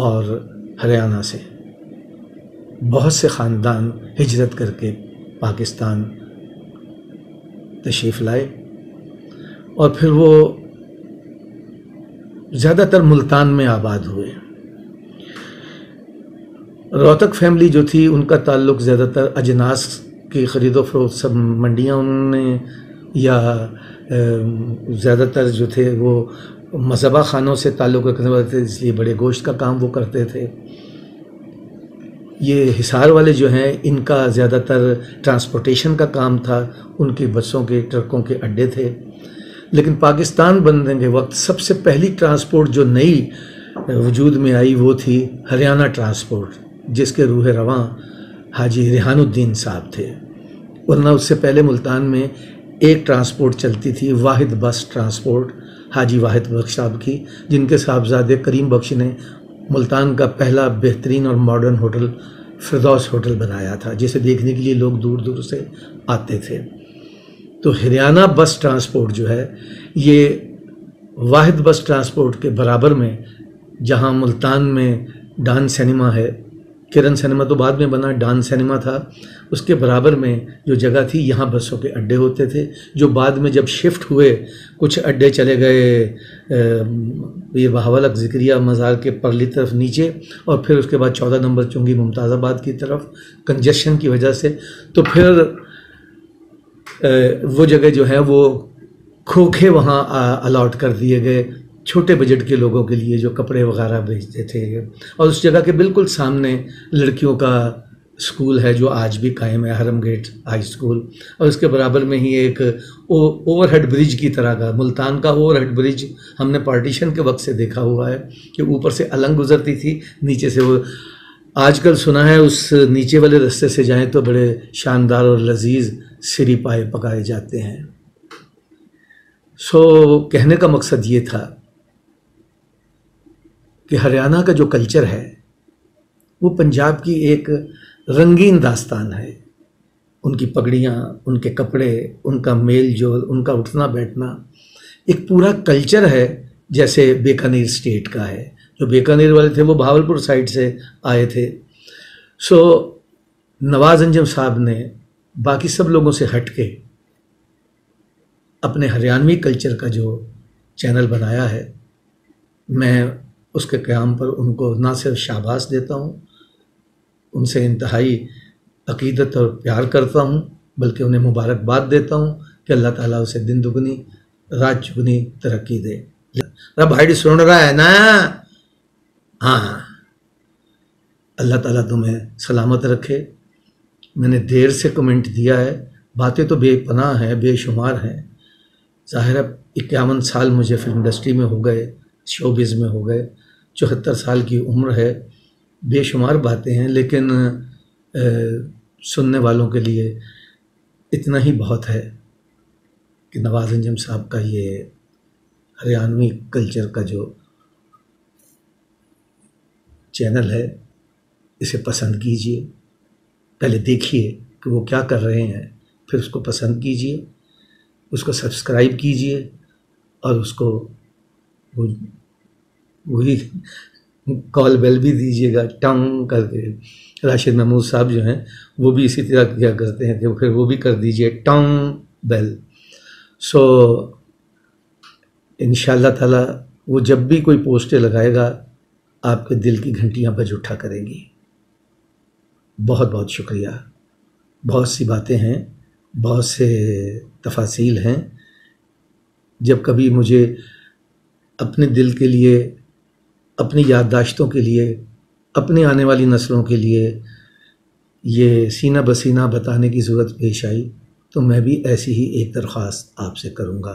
اور ہریانہ سے بہت سے خاندان ہجرت کر کے پاکستان تشریف لائے، اور پھر وہ زیادہ تر ملتان میں آباد ہوئے۔ روہتک فیملی جو تھی ان کا تعلق زیادہ تر اجناس کی خرید و فروخت، سب منڈیاں انہوں نے، یا زیادہ تر جو تھے وہ مذبح خانوں سے تعلق رکھنے والے تھے، اس لیے بڑے گوشت کا کام وہ کرتے تھے۔ یہ حصار والے جو ہیں ان کا زیادہ تر ٹرانسپورٹیشن کا کام تھا، ان کی بسوں کے ٹرکوں کے اڈے تھے۔ لیکن پاکستان بننے کے وقت سب سے پہلی ٹرانسپورٹ جو نئی وجود میں آئی وہ تھی ہریانہ ٹرانسپورٹ، جس کے روح رواں حاجی ریحان الدین صاحب تھے، ورنہ اس سے پہلے ملتان میں ایک ٹرانسپورٹ چلتی تھی، واحد بس ٹرانسپورٹ حاجی واحد بخش صاحب کی، جن کے صاحبزادے کریم بخش نے ملتان کا پہلا بہترین اور ماڈرن ہوٹل فردوس ہوٹل بنایا تھا، جسے دیکھنے کے لیے لوگ دور دور سے آتے تھے۔ تو ہریانہ بس ٹرانسپورٹ جو ہے یہ واحد بس ٹرانسپورٹ کے برابر میں، جہاں ملتان میں ڈان سینما ہے، کرن سینما تو بعد میں بنا، ڈان سینما تھا، اس کے برابر میں جو جگہ تھی یہاں بسوں کے اڈے ہوتے تھے، جو بعد میں جب شفٹ ہوئے کچھ اڈے چلے گئے یہ بہاولک ذکریہ مزار کے پرلی طرف نیچے، اور پھر اس کے بعد 14 نمبر چنگی ممتاز آباد کی طرف کنجیشن کی وجہ سے، تو پھر وہ جگہ جو ہے وہ کھوکھے وہاں الاٹ کر دیے گئے چھوٹے بجٹ کے لوگوں کے لیے جو کپڑے وغیرہ بیچتے تھے۔ اور اس جگہ کے بالکل سامنے لڑکیوں کا اسکول ہے جو آج بھی قائم ہے، حرم گیٹ ہائی اسکول، اور اس کے برابر میں ہی ایک اوور ہیڈ برج کی طرح کا، ملتان کا اوور ہیڈ برج ہم نے پارٹیشن کے وقت سے دیکھا ہوا ہے کہ اوپر سے النگ گزرتی تھی، نیچے سے وہ، آج کل سنا ہے اس نیچے والے رستے سے جائیں تو بڑے شاندار اور لذیذ سری پائے پکائے جاتے ہیں۔ کہنے کا مقصد یہ تھا کہ ہریانہ کا جو کلچر ہے وہ پنجاب کی ایک رنگین داستان ہے، ان کی پگڑیاں، ان کے کپڑے، ان کا میل جول، ان کا اٹھنا بیٹھنا، ایک پورا کلچر ہے، جیسے بیکانیر اسٹیٹ کا ہے۔ جو بیکانیر والے تھے وہ بہاولپور سائڈ سے آئے تھے۔ نواز انجم صاحب نے باقی سب لوگوں سے ہٹ کے اپنے ہریانوی کلچر کا جو چینل بنایا ہے، میں اس کے قیام پر ان کو نہ صرف شاباش دیتا ہوں، ان سے انتہائی عقیدت اور پیار کرتا ہوں، بلکہ انہیں مبارکباد دیتا ہوں کہ اللہ تعالیٰ اسے دن دگنی رات چگنی ترقی دے۔ رب بھائی سن رہا ہے نا؟ ہاں، اللہ تعالیٰ تمہیں سلامت رکھے۔ میں نے دیر سے کمنٹ دیا ہے، باتیں تو بے پناہ ہیں، بے شمار ہیں۔ ظاہر ہے 51 سال مجھے فلم انڈسٹری میں ہو گئے، شوبز میں ہو گئے، 74 سال کی عمر ہے، بے شمار باتیں ہیں، لیکن سننے والوں کے لیے اتنا ہی بہت ہے کہ نواز انجم صاحب کا یہ ہریانوی کلچر کا جو چینل ہے اسے پسند کیجئے، پہلے دیکھیے کہ وہ کیا کر رہے ہیں، پھر اس کو پسند کیجئے، اس کو سبسکرائب کیجئے، اور اس کو وہی کال بیل بھی دیجیے گا ٹنگ کر کے۔ راشد محمود صاحب جو ہیں وہ بھی اسی طرح کیا کرتے ہیں کہ پھر وہ بھی کر دیجیے ٹنگ بیل۔ انشاءاللہ تعالیٰ وہ جب بھی کوئی پوسٹیں لگائے گا آپ کے دل کی گھنٹیاں بج اٹھا کریں گی۔ بہت بہت شکریہ۔ بہت سی باتیں ہیں، بہت سے تفاصیل ہیں، جب کبھی مجھے اپنے دل کے لیے، اپنی یادداشتوں کے لیے، اپنی آنے والی نسلوں کے لیے یہ سینہ بسینہ بتانے کی ضرورت پیش آئی تو میں بھی ایسی ہی ایک درخواست آپ سے کروں گا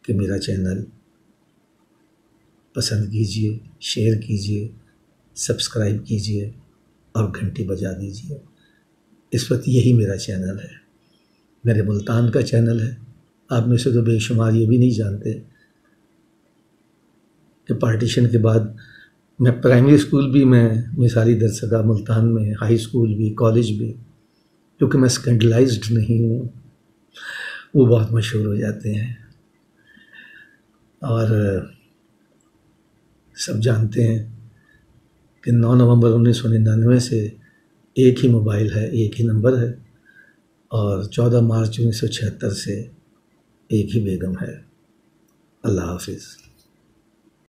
کہ میرا چینل پسند کیجئے، شیئر کیجئے، سبسکرائب کیجئے اور گھنٹی بجا دیجئے۔ اس وقت یہی میرا چینل ہے، میرے ملتان کا چینل ہے۔ آپ میں سے تو بے شمار یہ بھی نہیں جانتے کہ پارٹیشن کے بعد میں پرائمری اسکول بھی میں مثالی درسگاہ ملتان میں، ہائی اسکول بھی، کالج بھی، کیونکہ میں اسکینڈلائزڈ نہیں ہوں، وہ بہت مشہور ہو جاتے ہیں اور سب جانتے ہیں کہ 9 نومبر 1999 سے ایک ہی موبائل ہے، ایک ہی نمبر ہے، اور 14 مارچ 1976 سے ایک ہی بیگم ہے۔ اللہ حافظ۔